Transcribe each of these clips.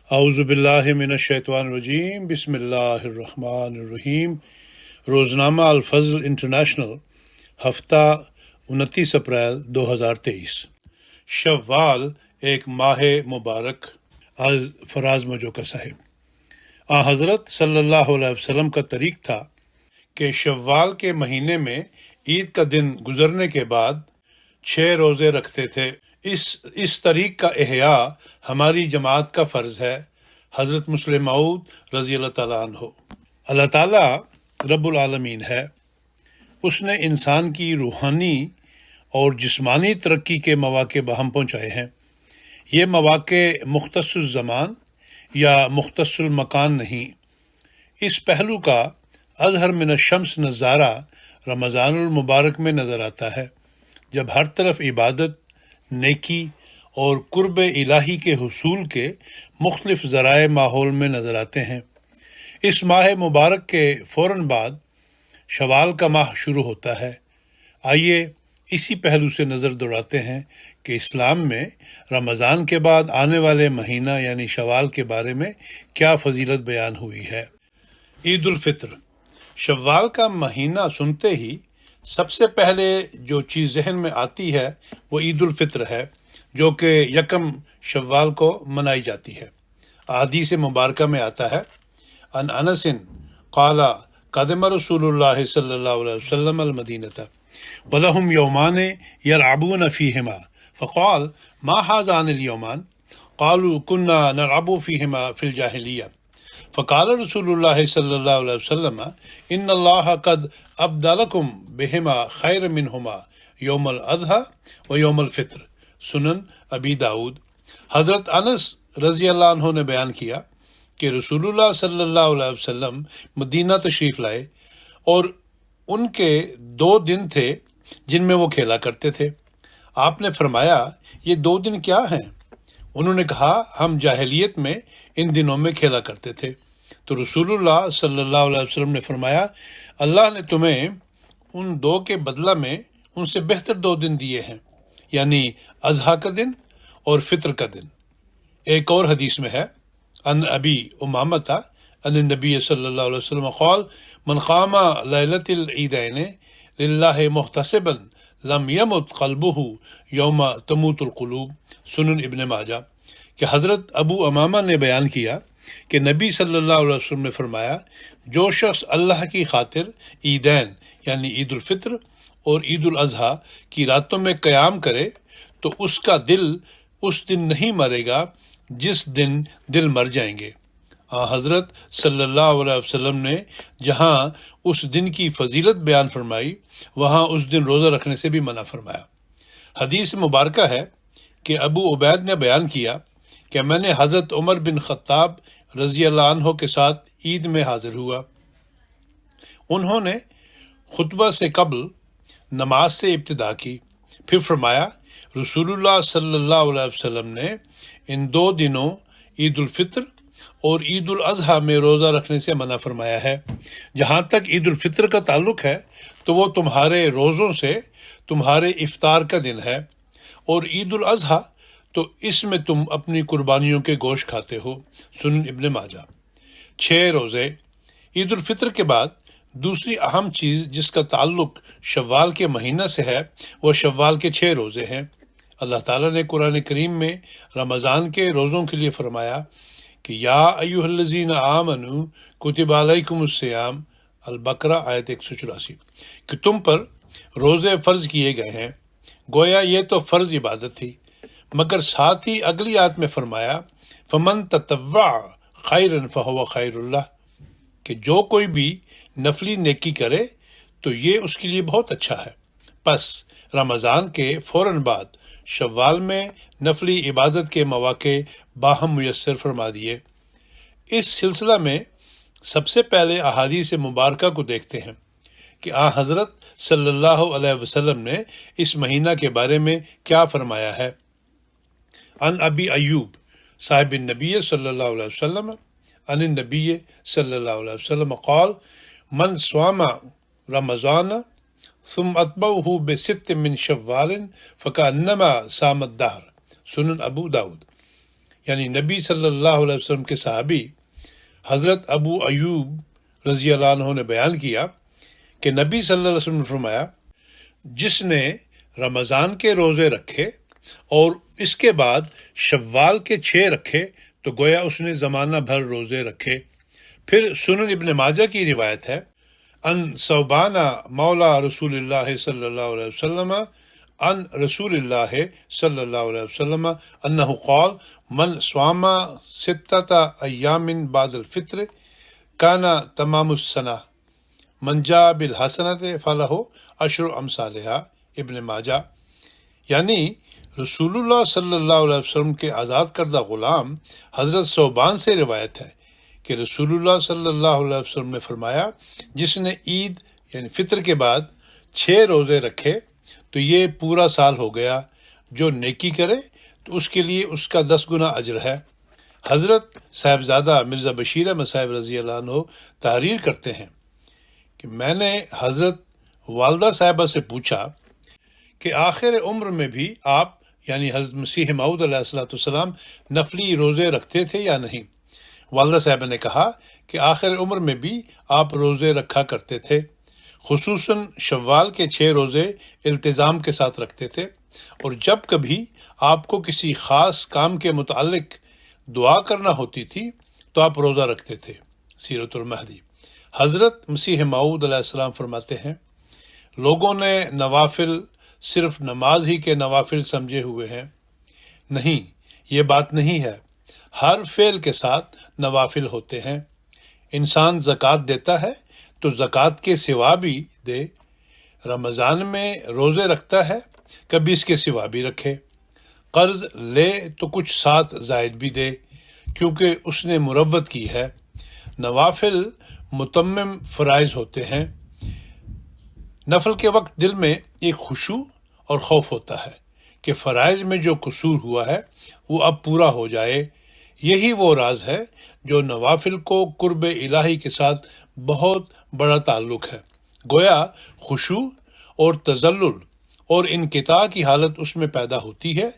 اعوذ باللہ من الشیطان الرجیم، بسم اللہ الرحمن الرحیم۔ روزنامہ الفضل انٹرنیشنل، ہفتہ 29 اپریل 2023۔ شوال ایک ماہ مبارک۔ از فراز مجوکا صاحب۔ حضرت صلی اللہ علیہ وسلم کا طریق تھا کہ شوال کے مہینے میں عید کا دن گزرنے کے بعد 6 روزے رکھتے تھے۔ اس طریق کا احیاء ہماری جماعت کا فرض ہے۔ حضرت مسلم موعود رضی اللہ تعالیٰ عنہ۔ اللہ تعالیٰ رب العالمین ہے۔ اس نے انسان کی روحانی اور جسمانی ترقی کے مواقع بہم پہنچائے ہیں۔ یہ مواقع مختص الزمان یا مختص المکان نہیں۔ اس پہلو کا اظہر من الشمس نظارہ رمضان المبارک میں نظر آتا ہے، جب ہر طرف عبادت، نیکی اور قرب الہی کے حصول کے مختلف ذرائع ماحول میں نظر آتے ہیں۔ اس ماہ مبارک کے فوراً بعد شوال کا ماہ شروع ہوتا ہے۔ آئیے اسی پہلو سے نظر دوڑاتے ہیں کہ اسلام میں رمضان کے بعد آنے والے مہینہ یعنی شوال کے بارے میں کیا فضیلت بیان ہوئی ہے۔ عید الفطر۔ شوال کا مہینہ سنتے ہی سب سے پہلے جو چیز ذہن میں آتی ہے وہ عید الفطر ہے، جو کہ 1 شوال کو منائی جاتی ہے۔ احادیث مبارکہ میں آتا ہے، ان انس قال قدم رسول اللہ صلی اللہ علیہ وسلم المدینۃ ولہم یومان یلعبون فیہما فقال ما ہذان الیومان قالوا کنا نلعب فیہما فی الجاہلیہ فقال رسول اللہ صلی اللہ علیہ وسلم ان اللہ قد ابدلکم بہما خیر منہما یوم الاضحیٰ و یوم الفطر۔ سنن ابی داود۔ حضرت انس رضی اللہ عنہ نے بیان کیا کہ رسول اللہ صلی اللہ علیہ وسلم مدینہ تشریف لائے اور ان کے 2 دن تھے جن میں وہ کھیلا کرتے تھے۔ آپ نے فرمایا، یہ 2 دن کیا ہیں؟ انہوں نے کہا، ہم جاہلیت میں ان دنوں میں کھیلا کرتے تھے۔ تو رسول اللہ صلی اللہ علیہ وسلم نے فرمایا، اللہ نے تمہیں ان 2 کے بدلہ میں ان سے بہتر 2 دن دیے ہیں، یعنی اضحیٰ کا دن اور فطر کا دن۔ ایک اور حدیث میں ہے، ان ابی امامۃ ان النبی صلی اللہ علیہ وسلم قال من قام لیلۃ العیدین للہ محتسبا لم یمت قلبہ یوم تموت القلوب۔ سنن ابن ماجہ۔ کہ حضرت ابو امامہ نے بیان کیا کہ نبی صلی اللہ علیہ وسلم نے فرمایا، جو شخص اللہ کی خاطر عیدین یعنی عید الفطر اور عید الاضحیٰ کی راتوں میں قیام کرے تو اس کا دل اس دن نہیں مرے گا جس دن دل مر جائیں گے۔ حضرت صلی اللہ علیہ وسلم نے جہاں اس دن کی فضیلت بیان فرمائی، وہاں اس دن روزہ رکھنے سے بھی منع فرمایا۔ حدیث مبارکہ ہے کہ ابو عبید نے بیان کیا کہ میں نے حضرت عمر بن خطاب رضی اللہ عنہ کے ساتھ عید میں حاضر ہوا۔ انہوں نے خطبہ سے قبل نماز سے ابتدا کی، پھر فرمایا، رسول اللہ صلی اللہ علیہ وسلم نے ان 2 دنوں عید الفطر اور عید الاضحیٰ میں روزہ رکھنے سے منع فرمایا ہے۔ جہاں تک عید الفطر کا تعلق ہے تو وہ تمہارے روزوں سے تمہارے افطار کا دن ہے، اور عید الاضحیٰ تو اس میں تم اپنی قربانیوں کے گوشت کھاتے ہو۔ سنن ابن ماجہ۔ 6 روزے۔ عید الفطر کے بعد دوسری اہم چیز جس کا تعلق شوال کے مہینہ سے ہے وہ شوال کے 6 روزے ہیں۔ اللہ تعالیٰ نے قرآن کریم میں رمضان کے روزوں کے لیے فرمایا کہ یا ایھا الذین آمنوا کتب علیکم الصیام، البقرہ آیت 184، کہ تم پر روزے فرض کیے گئے ہیں۔ گویا یہ تو فرض عبادت تھی، مگر ساتھ ہی اگلی آیت میں فرمایا فمن تطوع خیرا فہو خیر اللہ، کہ جو کوئی بھی نفلی نیکی کرے تو یہ اس کے لیے بہت اچھا ہے۔ پس رمضان کے فوراً بعد شوال میں نفلی عبادت کے مواقع باہم میسر فرما دیے۔ اس سلسلہ میں سب سے پہلے احادیث مبارکہ کو دیکھتے ہیں کہ حضرت صلی اللہ علیہ وسلم نے اس مہینہ کے بارے میں کیا فرمایا ہے۔ ان ابی ایوب صاحب النبی صلی اللہ علیہ وسلم ان النبی صلی اللہ علیہ وسلم قال من صام رمضان ثم اتبعہ ب6 من شوال فکأنما صام الدہر۔ سنن ابو داود۔ یعنی نبی صلی اللہ علیہ وسلم کے صحابی حضرت ابو ایوب رضی اللہ عنہ نے بیان کیا کہ نبی صلی اللہ علیہ وسلم نے فرمایا، جس نے رمضان کے روزے رکھے اور اس کے بعد شوال کے 6 رکھے تو گویا اس نے زمانہ بھر روزے رکھے۔ پھر سنن ابن ماجہ کی روایت ہے، ان ثوبان مولا رسول اللہ صلی اللہ علیہ وسلم عن رسول اللہ صلی اللہ علیہ وسلم انہ قال من صام 6 ایام بعد الفطر کان تمام السنہ من جاء بالحسنۃ فلہ 10 امثالہا، ابن ماجہ۔ یعنی رسول اللہ صلی اللہ علیہ وسلم کے آزاد کردہ غلام حضرت ثوبان سے روایت ہے کہ رسول اللہ صلی اللہ علیہ وسلم نے فرمایا، جس نے عید یعنی فطر کے بعد 6 روزے رکھے تو یہ پورا سال ہو گیا، جو نیکی کرے تو اس کے لیے اس کا 10 گنا اجر ہے۔ حضرت صاحبزادہ مرزا بشیر احمد صاحب رضی اللہ عنہ تحریر کرتے ہیں کہ میں نے حضرت والدہ صاحبہ سے پوچھا کہ آخر عمر میں بھی آپ یعنی حضرت مسیح موعود علیہ السلام نفلی روزے رکھتے تھے یا نہیں؟ والدہ صاحبہ نے کہا کہ آخر عمر میں بھی آپ روزے رکھا کرتے تھے، خصوصاً شوال کے 6 روزے التزام کے ساتھ رکھتے تھے، اور جب کبھی آپ کو کسی خاص کام کے متعلق دعا کرنا ہوتی تھی تو آپ روزہ رکھتے تھے۔ سیرت المہدی۔ حضرت مسیح موعود علیہ السلام فرماتے ہیں، لوگوں نے نوافل صرف نماز ہی کے نوافل سمجھے ہوئے ہیں۔ نہیں، یہ بات نہیں ہے، ہر فعل کے ساتھ نوافل ہوتے ہیں۔ انسان زکوٰۃ دیتا ہے تو زکوٰۃ کے سوا بھی دے، رمضان میں روزے رکھتا ہے کبھی اس کے سوا بھی رکھے، قرض لے تو کچھ ساتھ زائد بھی دے کیونکہ اس نے مروت کی ہے۔ نوافل متمم فرائض ہوتے ہیں۔ نفل کے وقت دل میں ایک خشوع اور خوف ہوتا ہے کہ فرائض میں جو قصور ہوا ہے وہ اب پورا ہو جائے۔ یہی وہ راز ہے جو نوافل کو قرب الہی کے ساتھ بہت بڑا تعلق ہے۔ گویا خشوع اور تذلل اور انقطاع کی حالت اس میں پیدا ہوتی ہے،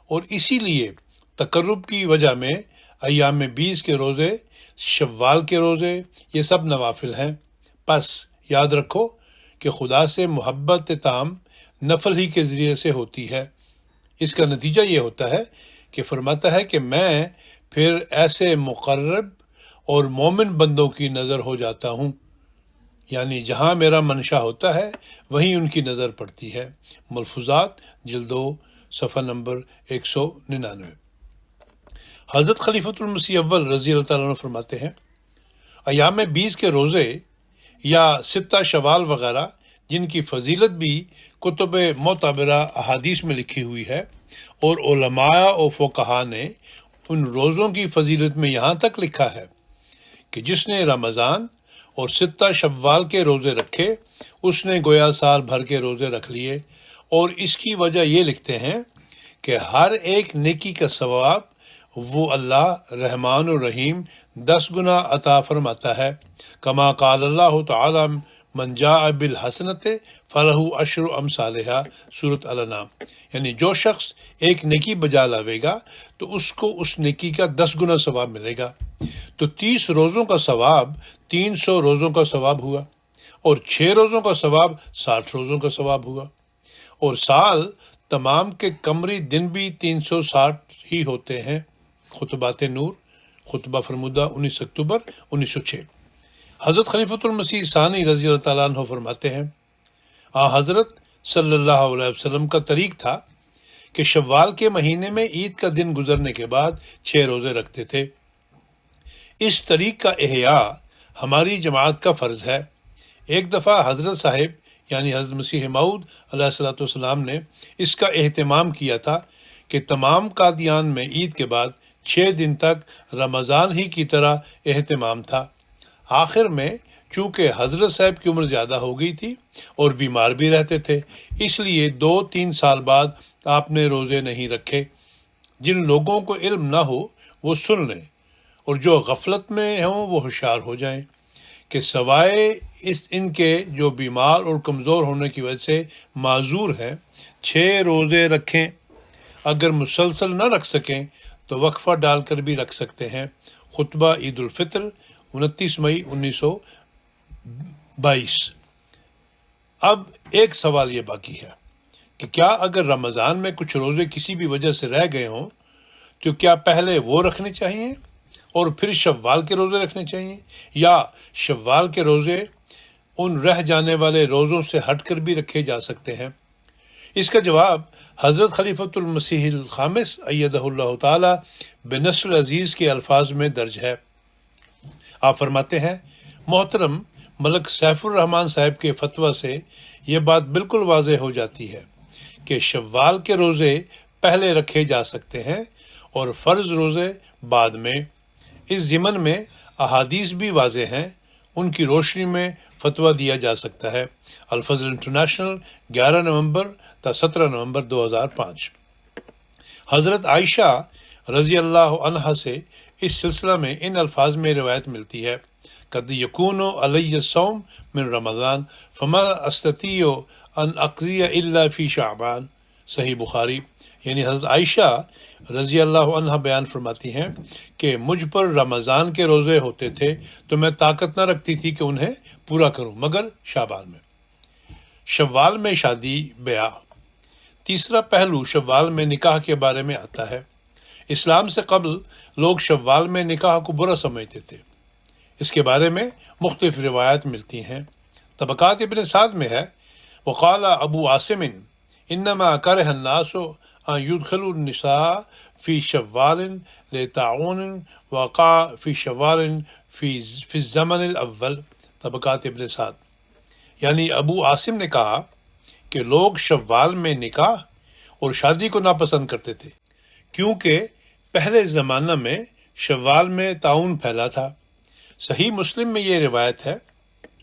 اور اسی لیے تقرب کی وجہ میں ایام 20 کے روزے، شوال کے روزے، یہ سب نوافل ہیں۔ پس یاد رکھو کہ خدا سے محبت تام نفل ہی کے ذریعے سے ہوتی ہے۔ اس کا نتیجہ یہ ہوتا ہے کہ فرماتا ہے کہ میں پھر ایسے مقرب اور مومن بندوں کی نظر ہو جاتا ہوں، یعنی جہاں میرا منشا ہوتا ہے وہیں ان کی نظر پڑتی ہے۔ ملفوظات جلد 2 صفحہ نمبر 199۔ حضرت خلیفۃ المسیح اول رضی اللہ تعالیٰ عنہ فرماتے ہیں، ایام 20 کے روزے یا 6 شوال وغیرہ جن کی فضیلت بھی کتب معتبرہ احادیث میں لکھی ہوئی ہے، اور علماء و فقہاء نے ان روزوں کی فضیلت میں یہاں تک لکھا ہے کہ جس نے رمضان اور 6 شوال کے روزے رکھے اس نے گویا سال بھر کے روزے رکھ لیے، اور اس کی وجہ یہ لکھتے ہیں کہ ہر ایک نیکی کا ثواب وہ اللہ رحمان الرحیم 10 گنا عطا فرماتا ہے، کما قال اللہ تعالی من جاء بالحسنۃ فلہ 10 امثالہا، سورۃ الانعام۔ یعنی جو شخص ایک نیکی بجا لاوے گا تو اس کو اس نیکی کا 10 گنا ثواب ملے گا۔ تو 30 روزوں کا ثواب 300 روزوں کا ثواب ہوا، اور 6 روزوں کا ثواب 60 روزوں کا ثواب ہوا، اور سال تمام کے قمری دن بھی 360 ہی ہوتے ہیں۔ خطبات نور، خطبہ فرمودہ 19 اکتوبر 1906۔ حضرت خلیفۃ المسیح ثانی رضی اللہ تعالیٰ عنہ فرماتے ہیں، حضرت صلی اللہ علیہ وسلم کا طریق تھا کہ شوال کے مہینے میں عید کا دن گزرنے کے بعد 6 روزے رکھتے تھے۔ اس طریق کا احیاء ہماری جماعت کا فرض ہے۔ ایک دفعہ حضرت صاحب یعنی حضرت مسیح موعود علیہ السلام نے اس کا اہتمام کیا تھا کہ تمام قادیان میں عید کے بعد 6 دن تک رمضان ہی کی طرح اہتمام تھا۔ آخر میں چونکہ حضرت صاحب کی عمر زیادہ ہو گئی تھی اور بیمار بھی رہتے تھے، اس لیے 2-3 سال بعد آپ نے روزے نہیں رکھے۔ جن لوگوں کو علم نہ ہو وہ سن لیں، اور جو غفلت میں ہوں وہ ہوشیار ہو جائیں کہ سوائے ان کے جو بیمار اور کمزور ہونے کی وجہ سے معذور ہیں 6 روزے رکھیں۔ اگر مسلسل نہ رکھ سکیں تو وقفہ ڈال کر بھی رکھ سکتے ہیں۔ خطبہ عید الفطر 29 مئی 1922۔ اب ایک سوال یہ باقی ہے کہ کیا اگر رمضان میں کچھ روزے کسی بھی وجہ سے رہ گئے ہوں تو کیا پہلے وہ رکھنے چاہیے اور پھر شوال کے روزے رکھنے چاہیے، یا شوال کے روزے ان رہ جانے والے روزوں سے ہٹ کر بھی رکھے جا سکتے ہیں؟ اس کا جواب حضرت خلیفۃ المسیح الخامس ایدہ اللہ تعالی بنصر العزیز کے الفاظ میں درج ہے۔ آپ فرماتے ہیں، محترم ملک سیف الرحمان صاحب کے فتویٰ سے یہ بات بالکل واضح ہو جاتی ہے کہ شوال کے روزے پہلے رکھے جا سکتے ہیں اور فرض روزے بعد میں۔ اس ضمن میں احادیث بھی واضح ہیں، ان کی روشنی میں فتویٰ دیا جا سکتا ہے۔ الفضل انٹرنیشنل 11 نومبر تا 17 نومبر 2005۔ حضرت عائشہ رضی اللہ عنہا سے اس سلسلہ میں ان الفاظ میں روایت ملتی ہے، قد یکون علی الصوم من رمضان فما استطیع ان اقضی الا فی شعبان، صحیح بخاری۔ یعنی حضرت عائشہ رضی اللہ عنہ بیان فرماتی ہیں کہ مجھ پر رمضان کے روزے ہوتے تھے تو میں طاقت نہ رکھتی تھی کہ انہیں پورا کروں مگر شعبان میں۔ شوال میں شادی بیاہ۔ تیسرا پہلو شوال میں نکاح کے بارے میں آتا ہے۔ اسلام سے قبل لوگ شوال میں نکاح کو برا سمجھتے تھے۔ اس کے بارے میں مختلف روایات ملتی ہیں۔ طبقات ابن سعد میں ہے، وقال ابو عاصم انما کرہ الناس ان يدخلوا النساء فی شوال لطاعون وقع فی شوال فی الزمن الاول، طبقات ابن سعد۔ یعنی ابو عاصم نے کہا کہ لوگ شوال میں نکاح اور شادی کو ناپسند کرتے تھے کیونکہ پہلے زمانہ میں شوال میں طاعون پھیلا تھا۔ صحیح مسلم میں یہ روایت ہے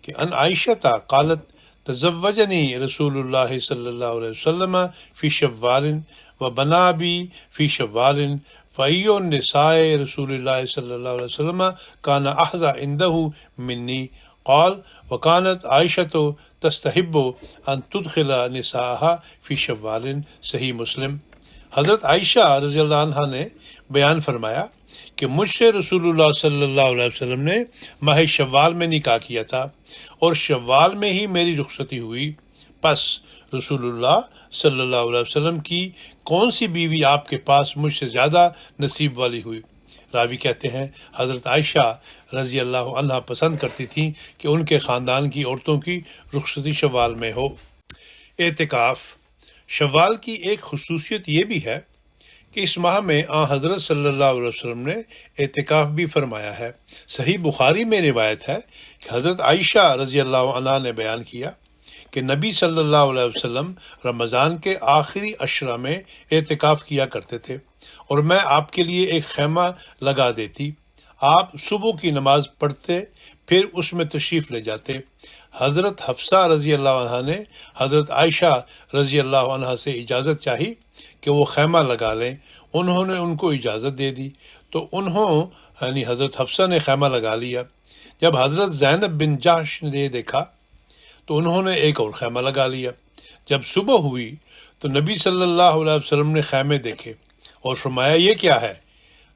کہ ان عائشہ قالت تزوجنی رسول اللہ صلی اللہ علیہ وسلم فی شوال وبنا بی فی شوال فای النساء رسول اللہ صلی اللہ علیہ وسلم کان احظى عنده منی قال وكانت عائشة تستحب ان تدخل نساءها فی شوال، صحیح مسلم۔ حضرت عائشہ رضی اللہ عنہ نے بیان فرمایا کہ مجھ سے رسول اللہ صلی اللہ علیہ وسلم نے ماہ شوال میں نکاح کیا تھا اور شوال میں ہی میری رخصتی ہوئی، پس رسول اللہ صلی اللہ علیہ وسلم کی کون سی بیوی آپ کے پاس مجھ سے زیادہ نصیب والی ہوئی؟ راوی کہتے ہیں حضرت عائشہ رضی اللہ عنہ پسند کرتی تھیں کہ ان کے خاندان کی عورتوں کی رخصتی شوال میں ہو۔ اعتکاف۔ شوال کی ایک خصوصیت یہ بھی ہے کہ اس ماہ میں آن حضرت صلی اللہ علیہ وسلم نے اعتکاف بھی فرمایا ہے۔ صحیح بخاری میں روایت ہے کہ حضرت عائشہ رضی اللہ عنہ نے بیان کیا کہ نبی صلی اللہ علیہ وسلم رمضان کے آخری عشرہ میں اعتکاف کیا کرتے تھے اور میں آپ کے لیے ایک خیمہ لگا دیتی، آپ صبح کی نماز پڑھتے پھر اس میں تشریف لے جاتے۔ حضرت حفصہ رضی اللہ عنہ نے حضرت عائشہ رضی اللہ عنہ سے اجازت چاہی کہ وہ خیمہ لگا لیں، انہوں نے ان کو اجازت دے دی تو یعنی حضرت حفصہ نے خیمہ لگا لیا۔ جب حضرت زینب بن جحش نے دیکھا تو انہوں نے ایک اور خیمہ لگا لیا۔ جب صبح ہوئی تو نبی صلی اللہ علیہ وسلم نے خیمے دیکھے اور فرمایا یہ کیا ہے؟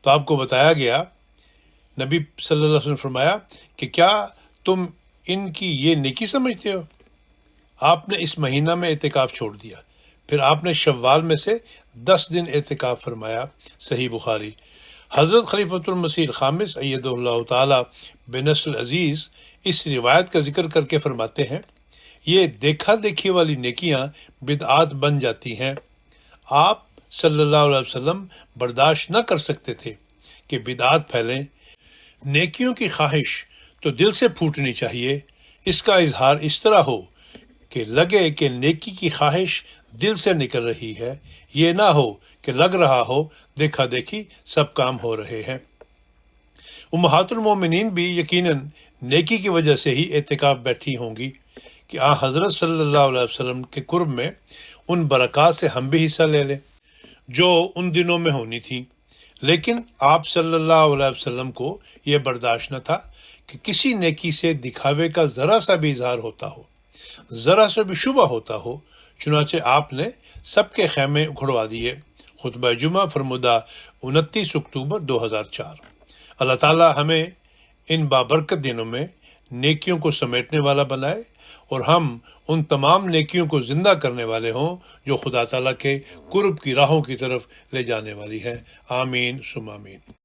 تو آپ کو بتایا گیا، نبی صلی اللہ علیہ وسلم نے فرمایا کہ کیا تم ان کی یہ نیکی سمجھتے ہو؟ آپ نے اس مہینہ میں اعتکاف چھوڑ دیا، پھر آپ نے شوال میں سے 10 دن اعتکاف فرمایا، صحیح بخاری۔ حضرت خلیفۃ المسیح الخامس ایدہ اللہ تعالی بنصر العزیز اس روایت کا ذکر کر کے فرماتے ہیں، یہ دیکھا دیکھی والی نیکیاں بدعات بن جاتی ہیں۔ آپ صلی اللہ علیہ وسلم برداشت نہ کر سکتے تھے کہ بدعات پھیلیں۔ نیکیوں کی خواہش تو دل سے پھوٹنی چاہیے، اس کا اظہار اس طرح ہو کہ لگے کہ نیکی کی خواہش دل سے نکل رہی ہے، یہ نہ ہو کہ لگ رہا ہو دیکھا دیکھی سب کام ہو رہے ہیں۔ امہات المومنین بھی یقیناً نیکی کی وجہ سے ہی اعتکاف بیٹھی ہوں گی کہ حضرت صلی اللہ علیہ وسلم کے قرب میں ان برکات سے ہم بھی حصہ لے لیں جو ان دنوں میں ہونی تھی، لیکن آپ صلی اللہ علیہ وسلم کو یہ برداشت نہ تھا کہ کسی نیکی سے دکھاوے کا ذرا سا بھی اظہار ہوتا ہو، ذرا سا بھی شبہ ہوتا ہو، چنانچہ آپ نے سب کے خیمے اکھڑوا دیے۔ خطبہ جمعہ فرمودہ 29 اکتوبر 2004۔ اللہ تعالیٰ ہمیں ان بابرکت دنوں میں نیکیوں کو سمیٹنے والا بنائے اور ہم ان تمام نیکیوں کو زندہ کرنے والے ہوں جو خدا تعالیٰ کے قرب کی راہوں کی طرف لے جانے والی ہے۔ آمین ثم آمین۔